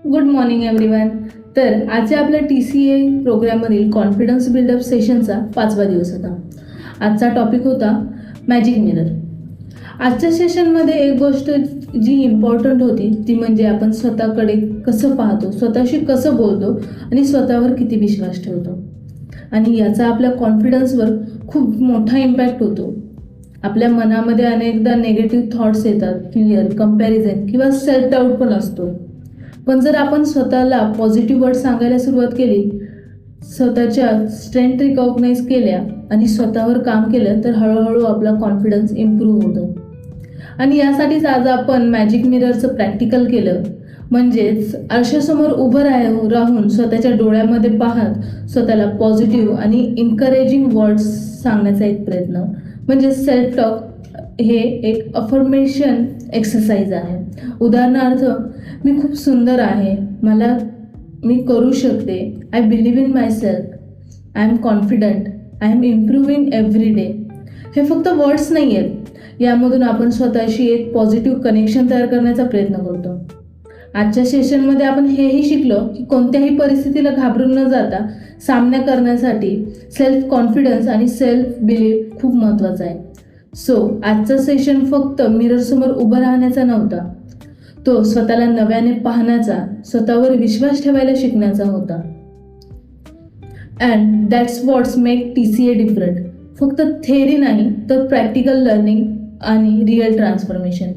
Good morning everyone. तर आजच्या आपल्या TCA प्रोग्राममधील कॉन्फिडन्स बिल्डअप सेशनचा 5वा दिवस होता. आजचा टॉपिक होता मॅजिक मिरर. आजच्या सेशनमध्ये एक गोष्ट जी इम्पॉर्टंट होती ती म्हणजे आपण स्वतःकडे कसं पाहतो, स्वतःशी कसं बोलतो आणि स्वतःवर किती विश्वास ठेवतो. आणि याचा आपल्या कॉन्फिडन्सवर खूप मोठा इम्पॅक्ट होतो. आपल्या मनामध्ये अनेकदा निगेटिव्ह थॉट्स येतात, फिअर, कंपॅरिझन किंवा सेल्फ डाऊट पण असतो. पण जर आपण स्वतःला पॉझिटिव्ह वर्ड सांगायला सुरुवात केली, स्वतःच्या स्ट्रेंथ रिकॉग्नाइज केल्या आणि स्वतःवर काम केलं तर हळूहळू आपला कॉन्फिडन्स इम्प्रूव्ह होतो. आणि यासाठीच आज आपण मॅजिक मिररचं प्रॅक्टिकल केलं. म्हणजेच आरशासमोर उभं राहून स्वतःच्या डोळ्यामध्ये पाहत स्वतःला पॉझिटिव्ह आणि इन्करेजिंग वर्ड्स सांगण्याचा एक प्रयत्न. म्हणजे सेल्फ टॉक हे एक अफर्मेशन एक्सरसाइज आहे. उदाहरणार्थ, मी खूप सुंदर आहे, मी करू शकते, I believe in myself, I am confident, I am improving every day. हे फक्त वर्ड्स नाही आहेत. यामधून आपण स्वतःशी एक पॉझिटिव्ह कनेक्शन तयार करण्याचा प्रयत्न करतो. आजच्या सेशनमध्ये आपण हेही शिकलो की कोणत्याही परिस्थितीला घाबरून न जाता सामना करण्यासाठी सेल्फ कॉन्फिडन्स आणि सेल्फ बिलीव्ह खूप महत्त्वाचा आहे. आजचं सेशन फक्त मिररसमोर उभं राहण्याचा नव्हता, तो स्वतःला नव्याने पाहण्याचा, स्वतःवर विश्वास ठेवायला शिकण्याचा होता. And that's what's make TCA different. फक्त थेअरी नाही तर प्रॅक्टिकल लर्निंग आणि रिअल ट्रान्सफॉर्मेशन.